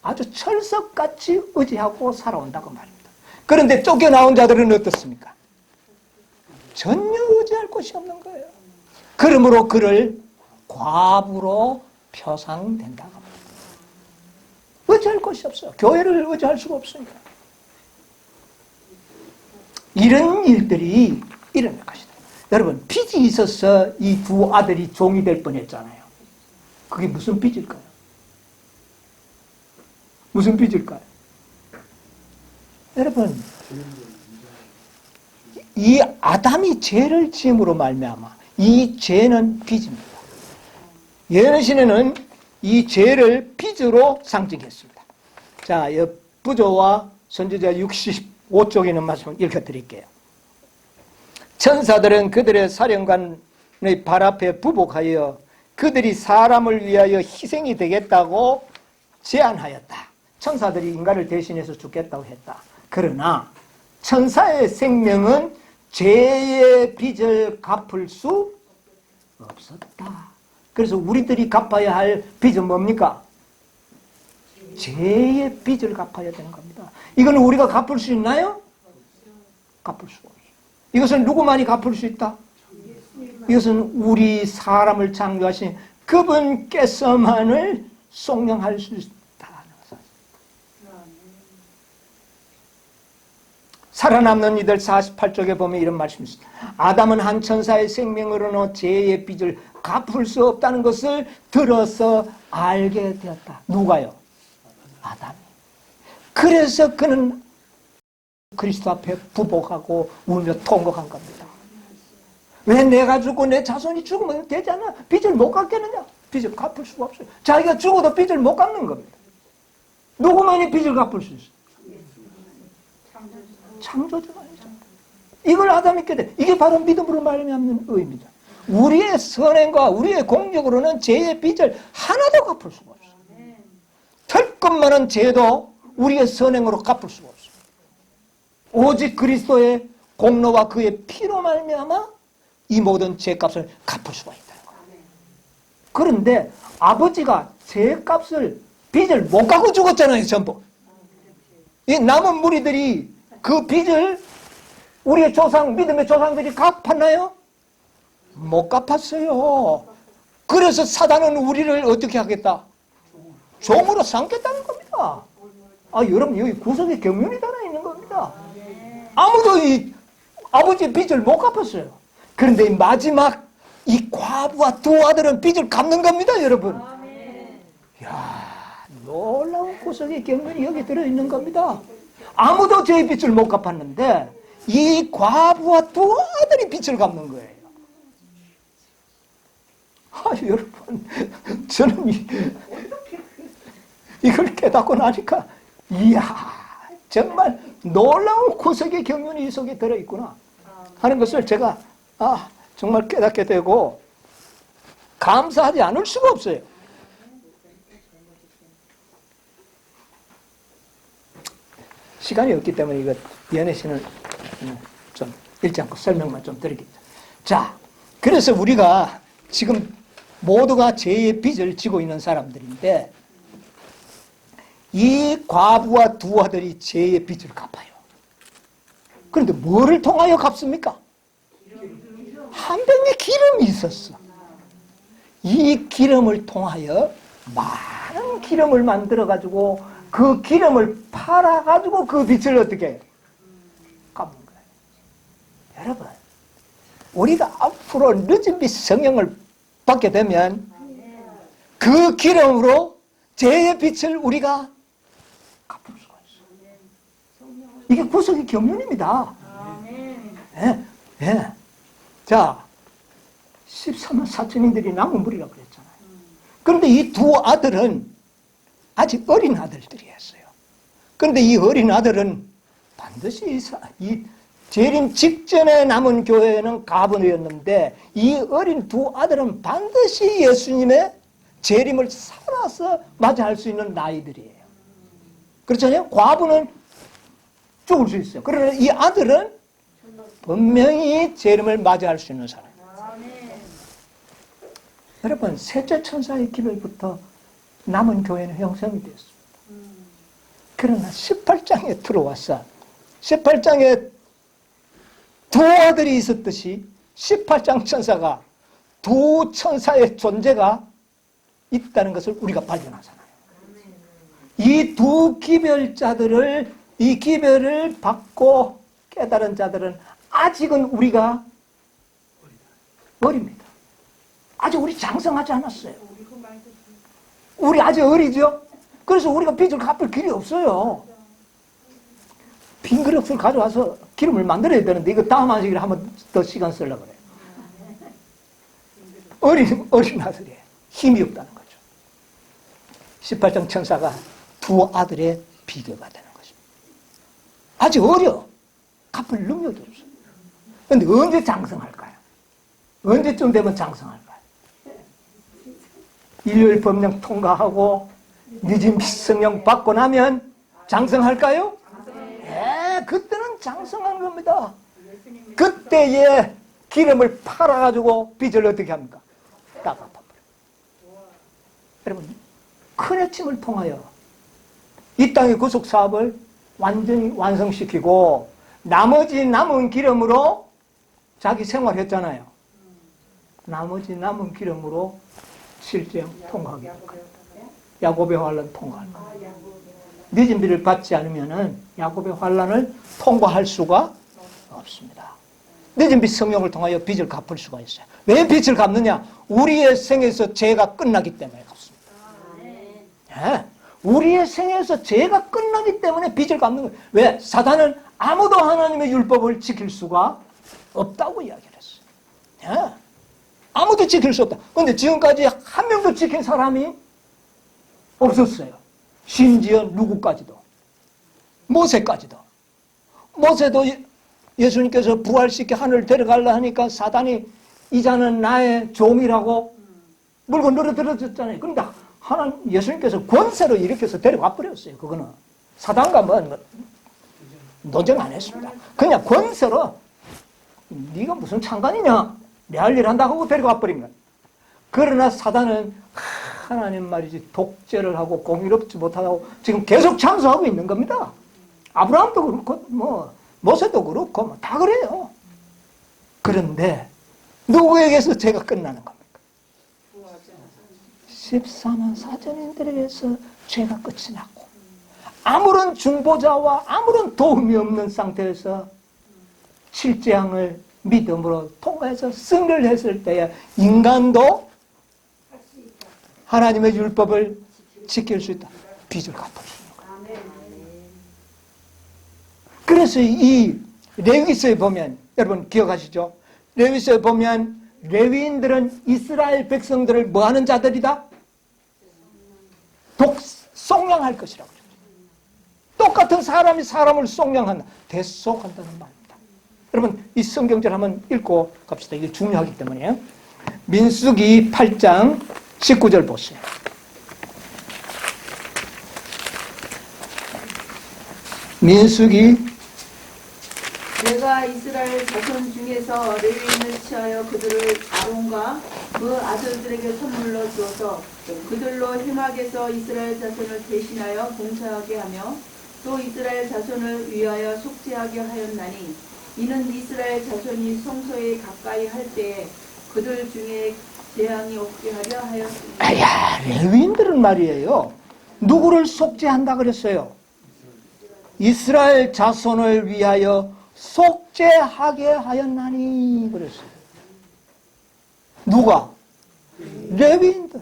아주 철석같이 의지하고 살아온다고 말입니다. 그런데 쫓겨나온 자들은 어떻습니까? 전혀 의지할 곳이 없는 거예요. 그러므로 그를 과부로 표상된다고 합니다. 의지할 곳이 없어요. 교회를 의지할 수가 없으니까. 이런 일들이 일어날 것이다. 여러분, 빚이 있어서 이 두 아들이 종이 될 뻔했잖아요. 그게 무슨 빚일까요? 무슨 빚일까요? 여러분, 이 아담이 죄를 지음으로 말미암아 이 죄는 빚입니다. 예언시는 이 죄를 빚으로 상징했습니다. 자, 부조와 선지자 65쪽에 있는 말씀을 읽어드릴게요. 천사들은 그들의 사령관의 발 앞에 부복하여 그들이 사람을 위하여 희생이 되겠다고 제안하였다. 천사들이 인간을 대신해서 죽겠다고 했다. 그러나 천사의 생명은 죄의 빚을 갚을 수 없었다. 그래서 우리들이 갚아야 할 빚은 뭡니까? 죄의 빚을 갚아야 되는 겁니다. 이건 우리가 갚을 수 있나요? 갚을 수 없어요. 이것을 누구만이 갚을 수 있다? 이것은 우리 사람을 창조하신 그분께서만을 속량할 수 있다는 것입니다. 살아남는 이들 48쪽에 보면 이런 말씀이 있습니다. 아담은 한 천사의 생명으로는 죄의 빚을 갚을 수 없다는 것을 들어서 알게 되었다. 누가요? 아담이. 그래서 그는 그리스도 앞에 부복하고 울며 통곡한 겁니다. 왜 내가 죽고 내 자손이 죽으면 되잖아. 빚을 못 갚겠느냐? 빚을 갚을 수가 없어요. 자기가 죽어도 빚을 못 갚는 겁니다. 누구만이 빚을 갚을 수 있어요? 창조주만이죠. 이걸 아담이 깨달아. 이게 바로 믿음으로 말미암는 의입니다. 우리의 선행과 우리의 공력으로는 죄의 빚을 하나도 갚을 수가 없어요. 될 것만은 죄도 우리의 선행으로 갚을 수가 없어요. 오직 그리스도의 공로와 그의 피로 말미암아 이 모든 죄값을 갚을 수가 있다는 거예요. 그런데 아버지가 죄값을 빚을 못 갚고 죽었잖아요. 전부. 이 남은 무리들이 그 빚을 우리의 조상, 믿음의 조상들이 갚았나요? 못 갚았어요. 그래서 사단은 우리를 어떻게 하겠다? 종으로 삼겠다는 겁니다. 여러분 여기 구석에 경륜이 달아 있는 겁니다. 아무도 이 아버지의 빚을 못 갚았어요. 그런데 이 마지막 이 과부와 두 아들은 빚을 갚는 겁니다, 여러분. 이야, 놀라운 구석의 경륜이 여기 들어있는 겁니다. 아무도 제 빚을 못 갚았는데 이 과부와 두 아들이 빚을 갚는 거예요. 여러분, 저는 이걸 깨닫고 나니까 이야, 정말 놀라운 구석의 경륜이 이 속에 들어있구나 하는 것을 제가 정말 깨닫게 되고 감사하지 않을 수가 없어요. 시간이 없기 때문에 이거 연애 씨는 좀 읽지 않고 설명만 좀 드리겠습니다. 자, 그래서 우리가 지금 모두가 죄의 빚을 지고 있는 사람들인데 이 과부와 두 아들이 죄의 빚을 갚아요. 그런데 뭐를 통하여 갚습니까? 한 병의 기름이 있었어. 이 기름을 통하여 많은 기름을 만들어가지고 그 기름을 팔아가지고 그 빚을 어떻게 해요? 갚는 거예요. 여러분, 우리가 앞으로 늦은 빚 성령을 받게 되면 그 기름으로 죄의 빚을 우리가 갚을 수가 있어요. 이게 구속의 경륜입니다. 예, 예. 자, 13만 4천인들이 남은 무리라고 그랬잖아요. 그런데 이 두 아들은 아직 어린 아들들이었어요. 그런데 이 어린 아들은 반드시 이 재림 직전에 남은 교회는 가버렸는데 이 어린 두 아들은 반드시 예수님의 재림을 살아서 맞이할 수 있는 나이들이에요. 그렇잖아요? 과부는 죽을 수 있어요. 그러나 이 아들은 분명히 재림을 맞이할 수 있는 사람이에요. 여러분, 셋째 천사의 기별부터 남은 교회는 형성이 됐습니다. 그러나 18장에 들어와서 18장에 두 아들이 있었듯이 18장 천사가 두 천사의 존재가 있다는 것을 우리가 발견하잖아요. 이 두 기별자들을 이 기별을 받고 깨달은 자들은 아직은 우리가 어립니다. 아직 우리 장성하지 않았어요. 우리 아직 어리죠? 그래서 우리가 빚을 갚을 길이 없어요. 빈 그릇을 가져와서 기름을 만들어야 되는데 이거 다음 안식일에 한번 더 시간 쓰려고 그래요. 어린 아들이에요. 힘이 없다는 거죠. 18장 천사가 두 아들의 비교가 되는 것입니다. 아직 어려. 갚을 능력이 없어요. 그런데 언제 장성할까요? 언제쯤 되면 장성할까요? 일요일 법령 통과하고 늦은 성령 받고 나면 장성할까요? 네, 그때는 장성한 겁니다. 그때에 기름을 팔아가지고 빚을 어떻게 합니까? 다 갚아버려요. 여러분, 큰 해침을 통하여 이 땅의 구속 사업을 완전히 완성시키고 나머지 남은 기름으로 자기 생활했잖아요. 나머지 남은 기름으로 실제 통과하게 될 거예요. 야곱의 환란 통과할 거예요. 늦은 비를 받지 않으면은 야곱의 환란을 통과할 수가 없습니다. 늦은 비 성령을 통하여 빚을 갚을 수가 있어요. 왜 빚을 갚느냐? 우리의 생에서 죄가 끝나기 때문에 갚습니다. 네. 우리의 생에서 죄가 끝나기 때문에 빚을 갚는 거예요. 왜? 사단은 아무도 하나님의 율법을 지킬 수가 없다고 이야기를 했어요. 네. 아무도 지킬 수 없다. 그런데 지금까지 한 명도 지킨 사람이 없었어요. 심지어 누구까지도. 모세까지도. 모세도 예수님께서 부활시켜 하늘을 데려가려 하니까 사단이 이자는 나의 종이라고 물고 늘어들어졌잖아요. 그러니까 예수님께서 권세로 일으켜서 데려가 버렸어요. 그거는 사단과 논쟁 안 했습니다. 그냥 권세로 네가 무슨 상관이냐? 내 할 일 한다고 하고 데려가 버린 거예요. 그러나 사단은 하나님 말이지 독재를 하고 공의롭지 못하고 지금 계속 참소하고 있는 겁니다. 아브라함도 그렇고 모세도 그렇고 다 그래요. 그런데 누구에게서 죄가 끝나는 겁니까? 14만 4천인들에게서 죄가 끝이 났고 아무런 중보자와 아무런 도움이 없는 상태에서 7재앙을 믿음으로 통과해서 승리를 했을 때에 인간도 하나님의 율법을 지킬 수 있다. 빚을 갚을 수 있는 거예요. 그래서 이 레위기서에 보면 여러분 기억하시죠? 레위기서에 보면 레위인들은 이스라엘 백성들을 뭐하는 자들이다? 속량할 것이라고 그러죠. 똑같은 사람이 사람을 속량한다. 대속한다는 말입니다. 여러분 이 성경절 한번 읽고 갑시다. 이게 중요하기 때문에. 민수기 8장 19절 보세요. 민수기 내가 이스라엘 자손 중에서 레위인을 취하여 그들을 아론과 그 아들들에게 선물로 주어서 그들로 회막에서 이스라엘 자손을 대신하여 봉사하게 하며 또 이스라엘 자손을 위하여 속죄하게 하였나니 이는 이스라엘 자손이 성소에 가까이 할 때에 그들 중에 재앙이 없게 하려 하였습니다. 아야, 레위인들은 말이에요. 누구를 속죄한다 그랬어요? 이스라엘 자손을 위하여 속죄하게 하였나니 그랬어요. 누가? 레위인들.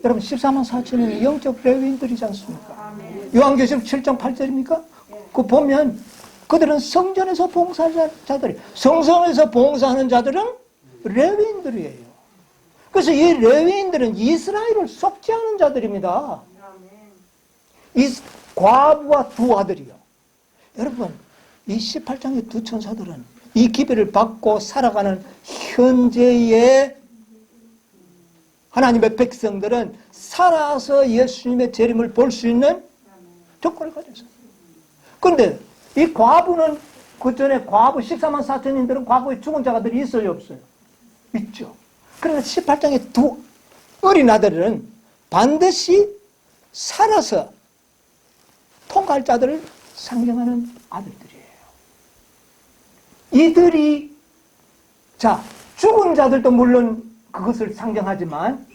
여러분 14만 4천이 영적 레위인들이지 않습니까? 요한계시록 7장 8절입니까? 그 보면 그들은 성전에서 봉사하는 자들이, 성전에서 봉사하는 자들은 레위인들이에요. 그래서 이 레위인들은 이스라엘을 속죄하는 자들입니다. 이 과부와 두 아들이요. 여러분 이 18장의 두 천사들은 이 기별을 받고 살아가는 현재의 하나님의 백성들은 살아서 예수님의 재림을 볼 수 있는 조건을 가졌어요. 그런데 이 과부는 그 전에 과부 14만 4천인들은 과거에 죽은 자가들이 있어요 없어요? 있죠. 그러나 18장의 두 어린 아들은 반드시 살아서 통과할 자들을 상징하는 아들들이에요. 이들이 죽은 자들도 물론 그것을 상징하지만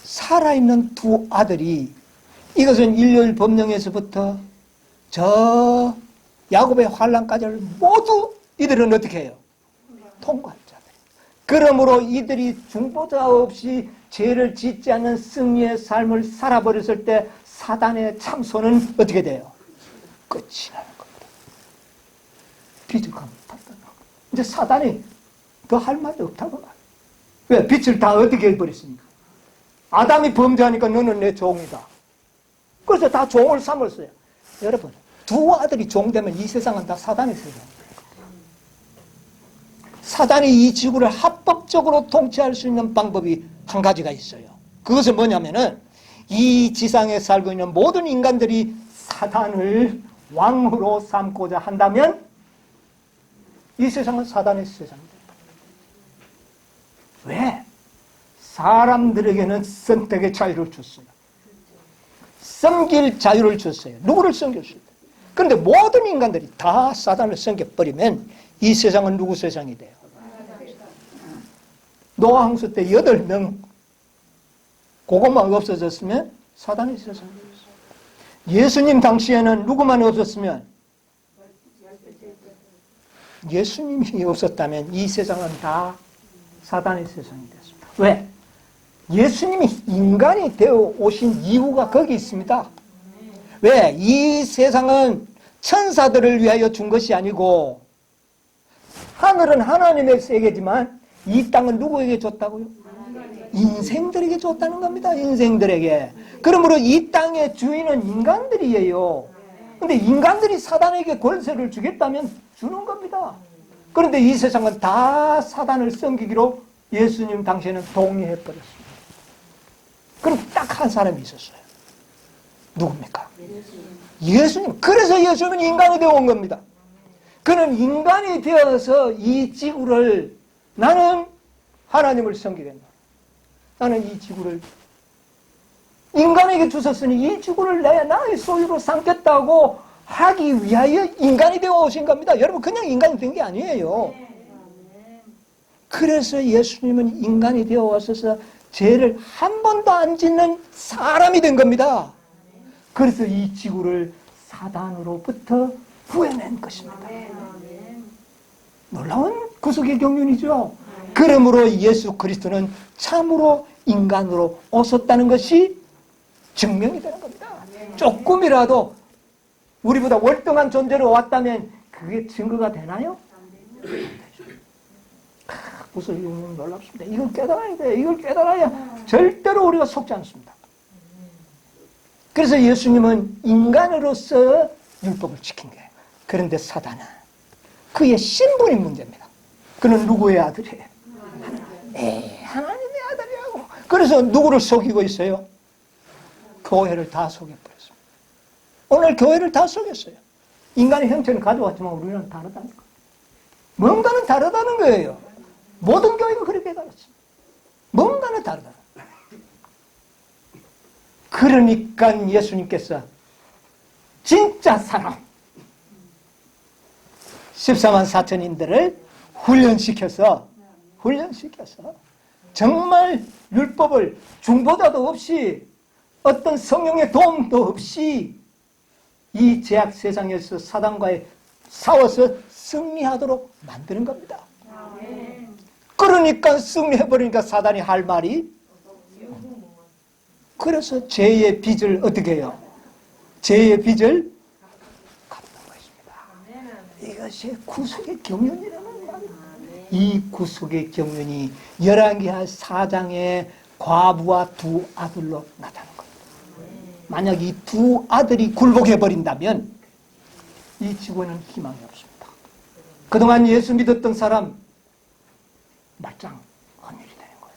살아있는 두 아들이 이것은 일요일 법령에서부터 저 야곱의 환란까지를 모두 이들은 어떻게 해요? 통과할 자들. 그러므로 이들이 중보자 없이 죄를 짓지 않는 승리의 삶을 살아버렸을 때 사단의 참소는 어떻게 돼요? 끝이 나는 겁니다. 빚을 갚았다는 거. 이제 사단이 더 할 말이 없다고 말해요. 왜? 빚을 다 어떻게 해버렸습니까? 아담이 범죄하니까 너는 내 종이다. 그래서 다 종을 삼았어요. 여러분, 두 아들이 종되면 이 세상은 다 사단의 세상이에요. 사단이 이 지구를 합법적으로 통치할 수 있는 방법이 한 가지가 있어요. 그것은 뭐냐면은 이 지상에 살고 있는 모든 인간들이 사단을 왕으로 삼고자 한다면 이 세상은 사단의 세상입니다. 왜? 사람들에게는 선택의 자유를 줬어요. 섬길 자유를 줬어요. 누구를 섬길 수 있다. 그런데 모든 인간들이 다 사단을 섬겨버리면 이 세상은 누구 세상이 돼요? 노아 홍수 때 8명 그것만 없어졌으면 사단의 세상이 되었어요. 예수님 당시에는 누구만 없었으면 예수님이 없었다면 이 세상은 다 사단의 세상이 됐습니다. 왜? 예수님이 인간이 되어 오신 이유가 거기 있습니다. 왜? 이 세상은 천사들을 위하여 준 것이 아니고 하늘은 하나님의 세계지만 이 땅은 누구에게 줬다고요? 인생들에게 줬다는 겁니다. 인생들에게. 그러므로 이 땅의 주인은 인간들이에요. 근데 인간들이 사단에게 권세를 주겠다면 주는 겁니다. 그런데 이 세상은 다 사단을 섬기기로 예수님 당시에는 동의해버렸습니다. 그럼 딱 한 사람이 있었어요. 누굽니까? 예수님. 그래서 예수님은 인간이 되어 온 겁니다. 그는 인간이 되어서 이 지구를 나는 하나님을 섬기겠다. 나는 이 지구를 인간에게 주셨으니 이 지구를 내 나의 소유로 삼겠다고 하기 위하여 인간이 되어 오신 겁니다. 여러분 그냥 인간이 된 게 아니에요. 그래서 예수님은 인간이 되어 와서 죄를 한 번도 안 짓는 사람이 된 겁니다. 그래서 이 지구를 사단으로부터 구해낸 것입니다. 놀라운 구속의 경륜이죠. 그러므로 예수 그리스도는 참으로 인간으로 오셨다는 것이 증명이 되는 겁니다. 조금이라도 우리보다 월등한 존재로 왔다면 그게 증거가 되나요? 구속의 경륜은 놀랍습니다. 이걸 깨달아야 돼요. 이걸 깨달아야 절대로 우리가 속지 않습니다. 그래서 예수님은 인간으로서 율법을 지킨 거예요. 그런데 사단은 그의 신분이 문제입니다. 그는 누구의 아들이에요? 하나님의 아들이라고. 그래서 누구를 속이고 있어요? 교회를 다 속여버렸습니다. 오늘 교회를 다 속였어요. 인간의 형체는 가져왔지만 우리는 다르다니까. 뭔가는 다르다는 거예요. 모든 교회가 그렇게 가르칩니다. 뭔가는 다르다. 그러니까 예수님께서 진짜 사람 14만 4천인들을 훈련시켜서 정말 율법을 중보자도 없이 어떤 성령의 도움도 없이 이 죄악 세상에서 사단과의 싸워서 승리하도록 만드는 겁니다. 그러니까 승리해버리니까 사단이 할 말이 그래서 죄의 빚을 어떻게 해요? 죄의 빚을 갚는 것입니다. 이것이 구속의 경륜이라는 말이에요. 이 구속의 경륜이 열왕기하 4장의 과부와 두 아들로 나타난 겁니다. 만약 이 두 아들이 굴복해버린다면 이 지구에는 희망이 없습니다. 그동안 예수 믿었던 사람 말짱 헌일이 되는 거예요.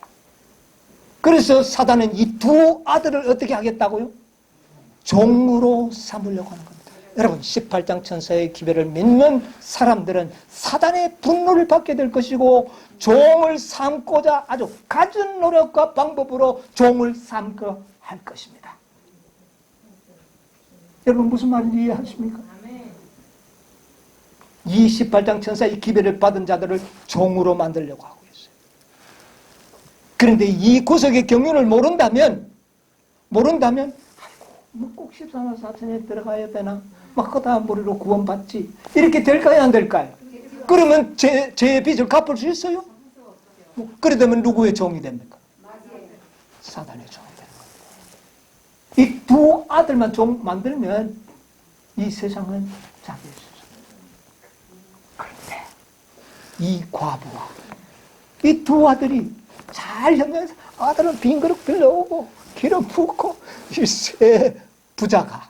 그래서 사단은 이 두 아들을 어떻게 하겠다고요? 종으로 삼으려고 하는 겁니다. 여러분 18장 천사의 기별을 믿는 사람들은 사단의 분노를 받게 될 것이고 종을 삼고자 아주 갖은 노력과 방법으로 종을 삼고 할 것입니다. 여러분 무슨 말인지 이해하십니까? 이 18장 천사의 기별을 받은 자들을 종으로 만들려고 하고 있어요. 그런데 이 구속의 경륜을 모른다면 아이고 꼭 14만 4천에 들어가야 되나? 막 그다 머리로 구원받지. 이렇게 될까요? 안 될까요? 그러면 죄의 빚을 갚을 수 있어요? 그러다면 누구의 종이 됩니까? 사단의 종이 되는 겁니다. 이 두 아들만 종 만들면 이 세상은 자기의 세상. 그런데 이 과부와 이 두 아들이 잘 협력해서 아들은 빈 그릇 빌려오고 기름 붓고 이 세 부자가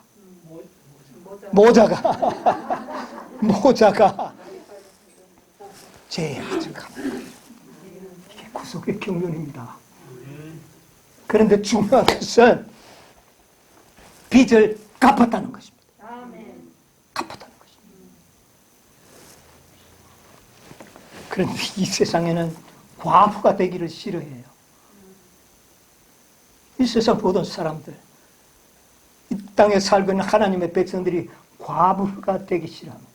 모자가 죄의 빚을 갚는 거예요. 이게 구속의 경륜입니다. 그런데 중요한 것은 빚을 갚았다는 것입니다. 갚았다는 것입니다. 그런데 이 세상에는 과부가 되기를 싫어해요. 이 세상 모든 사람들, 이 땅에 살고 있는 하나님의 백성들이 과부가 되기 싫어합니다.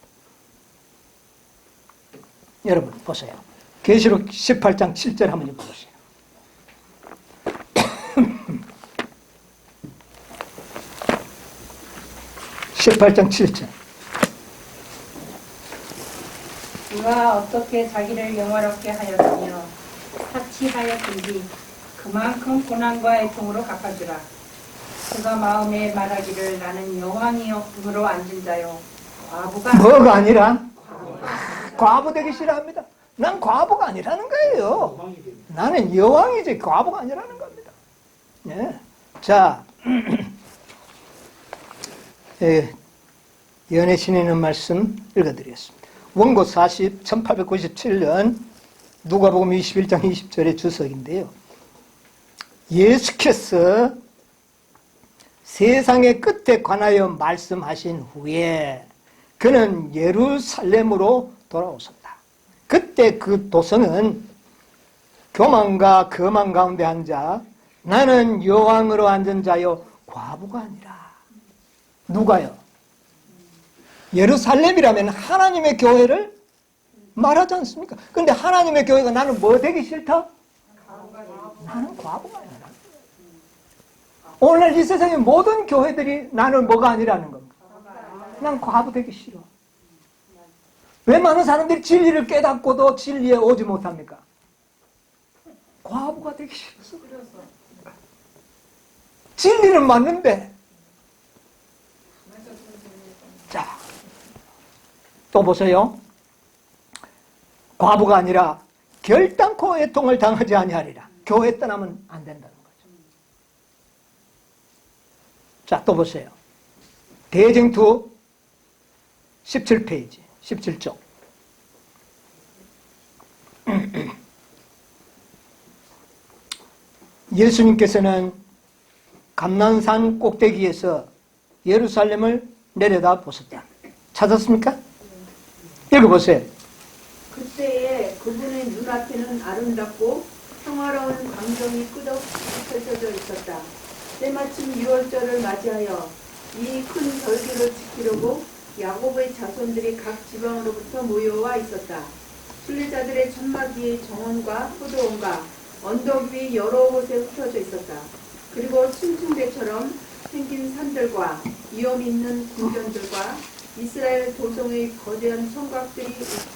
여러분 보세요. 계시록 18장 7절 한번 보세요. 18장 7절. 그가 어떻게 자기를 영화롭게 하였으며 사치하였든지 그만큼 고난과 애통으로 갚아주라. 그가 마음에 말하기를 나는 여왕이므로 앉은 자요 과부가 뭐가 아니라 과부 되기 싫어합니다. 난 과부가 아니라는 거예요. 왕이 됩니다. 나는 여왕이지 과부가 아니라는 겁니다. 예. 자, 연애 신이는 말씀 읽어드리겠습니다. 원고 1897년 누가복음 21장 20절의 주석인데요. 예수께서 세상의 끝에 관하여 말씀하신 후에 그는 예루살렘으로 돌아오셨다. 그때 그 도성은 교만과 거만 가운데 앉아 나는 여왕으로 앉은 자요 과부가 아니라. 누가요? 예루살렘이라면 하나님의 교회를 말하지 않습니까? 근데 하나님의 교회가 나는 뭐 되기 싫다? 나는 과부가 아니라. 오늘날 이 세상의 모든 교회들이 나는 뭐가 아니라는 겁니다. 난 과부 되기 싫어. 왜 많은 사람들이 진리를 깨닫고도 진리에 오지 못합니까? 과부가 되기 싫어서. 진리는 맞는데. 자, 또 보세요. 과부가 아니라 결단코 애통을 당하지 아니하리라. 교회 떠나면 안 된다는 거죠. 자, 또 보세요. 대쟁투 17페이지, 17쪽. 예수님께서는 감난산 꼭대기에서 예루살렘을 내려다 보셨다. 찾았습니까? 읽어보세요. 그때에 그분의 눈앞에는 아름답고 평화로운 광경이 끝없이 펼쳐져 있었다. 때마침 6월절을 맞이하여 이 큰 절기를 지키려고 야곱의 자손들이 각 지방으로부터 모여와 있었다. 순례자들의 천막이 정원과 포도원과 언덕 위 여러 곳에 흩어져 있었다. 그리고 순층대처럼 생긴 산들과 위험 있는 궁전들과 이스라엘 도성의 거대한 성곽들이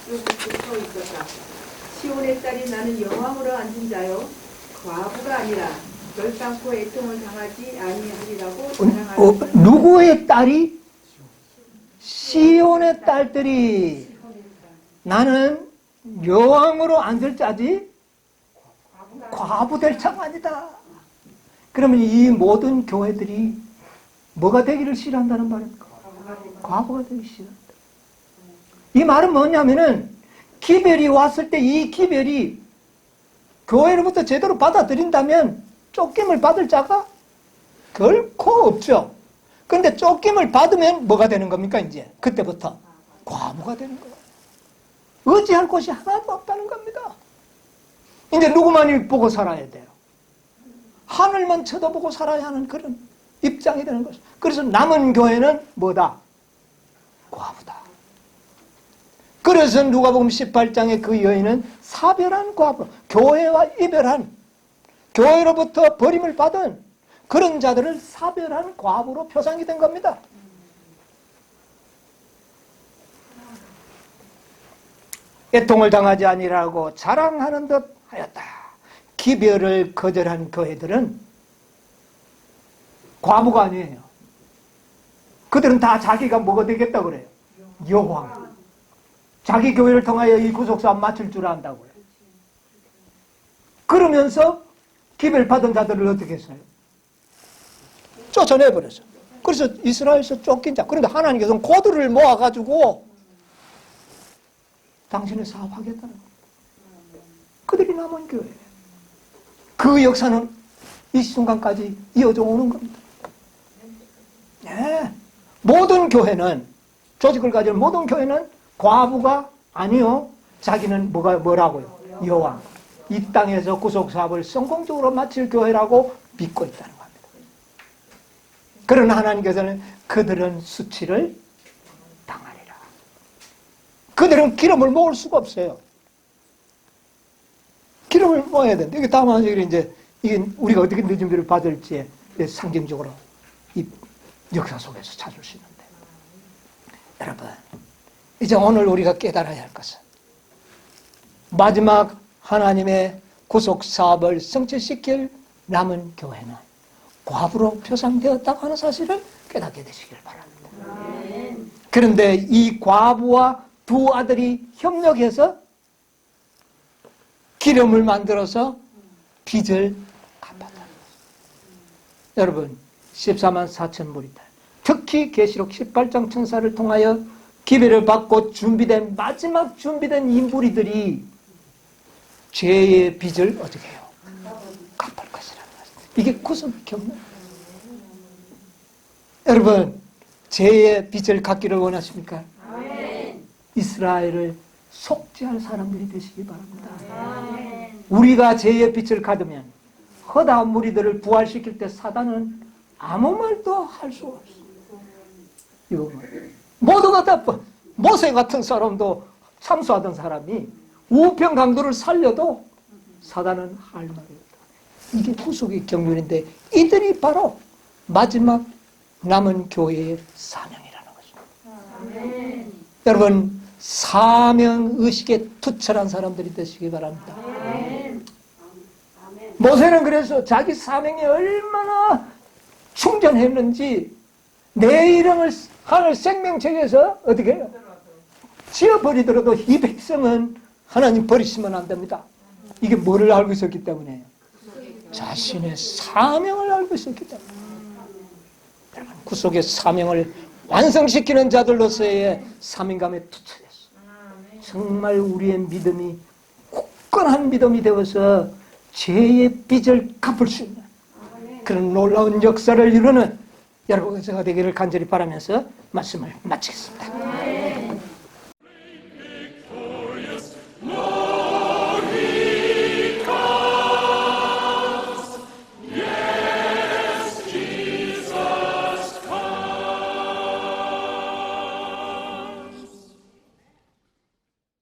우뚝 서 있었다. 시온의 딸이 나는 여왕으로 앉은 자요 과부가 아니라 결단코 애통을 당하지 아니하리라고 자랑하는 누구의 딸이? 시온의 딸들이 나는 여왕으로 앉을 자지 과부 될 자가 아니다. 그러면 이 모든 교회들이 뭐가 되기를 싫어한다는 말입니까? 과부가 되기 싫어한다. 이 말은 뭐냐면은 기별이 왔을 때 이 기별이 교회로부터 제대로 받아들인다면 쫓김을 받을 자가 결코 없죠. 그런데 쫓김을 받으면 뭐가 되는 겁니까? 이제 그때부터 과부가 되는 거예요. 의지할 곳이 하나도 없다는 겁니다. 이제 누구만이 보고 살아야 돼요. 하늘만 쳐다보고 살아야 하는 그런 입장이 되는 것이죠. 그래서 남은 교회는 뭐다? 과부다. 그래서 누가복음 18장의 그 여인은 사별한 과부, 교회와 이별한, 교회로부터 버림을 받은 그런 자들을 사별한 과부로 표상이 된 겁니다. 애통을 당하지 아니라고 자랑하는 듯 하였다. 기별을 거절한 교회들은 과부가 아니에요. 그들은 다 자기가 뭐가 되겠다고 그래요? 여왕. 자기 교회를 통하여 이 구속사업 마칠 줄 안다고요. 그러면서 기별 받은 자들을 어떻게 했어요? 쫓아내버렸어. 그래서 이스라엘에서 쫓긴 자. 그런데 하나님께서는 고들을 모아가지고 당신의 사업하겠다는 거예요. 그들이 남은 교회예요. 그 역사는 이 순간까지 이어져 오는 겁니다. 네. 모든 교회는, 조직을 가진 모든 교회는 과부가 아니요. 자기는 뭐라고요? 여왕. 이 땅에서 구속사업을 성공적으로 마칠 교회라고 믿고 있다는 겁니다. 그러나 하나님께서는 그들은 수치를 당하리라. 그들은 기름을 모을 수가 없어요. 기름을 모아야 되는데, 이게 다음 한식이 이제, 이게 우리가 어떻게 늦은비를 받을지 상징적으로 이 역사 속에서 찾을 수 있는데. 여러분, 이제 오늘 우리가 깨달아야 할 것은 마지막 하나님의 구속 사업을 성취시킬 남은 교회는 과부로 표상되었다고 하는 사실을 깨닫게 되시길 바랍니다. 그런데 이 과부와 두 아들이 협력해서 기름을 만들어서 빚을 갚았다. 여러분, 14만 4천 무리들, 특히 계시록 18장 천사를 통하여 기회를 받고 준비된 마지막 준비된 인부리들이 죄의 빚을 어떻게 해요? 갚을 것이라는 것입니다. 이게 구속의 경륜. 여러분, 죄의 빚을 갚기를 원하십니까? 이스라엘을 속죄할 사람들이 되시기 바랍니다. 우리가 죄의 빚을 갚으면 허다한 무리들을 부활시킬 때 사단은 아무 말도 할 수 없어. 이거 모두가 다 모세 같은 사람도 참수하던 사람이 우평강도를 살려도 사단은 할 말이 없다. 이게 구속의 경륜인데 이들이 바로 마지막 남은 교회의 사명이라는 것입니다. 여러분, 사명의식에 투철한 사람들이 되시기 바랍니다. 모세는 그래서 자기 사명에 얼마나 충전했는지 내 이름을 하늘 생명책에서 어떻게 해요? 지어버리더라도 이 백성은 하나님 버리시면 안 됩니다. 이게 뭐를 알고 있었기 때문에? 자신의 사명을 알고 있었기 때문에. 구속의 사명을 완성시키는 자들로서의 사명감에 투철했어. 정말 우리의 믿음이 굳건한 믿음이 되어서 죄의 빚을 갚을 수 있는 그런 놀라운 역사를 이루는 여러분 제가 되기를 간절히 바라면서 말씀을 마치겠습니다.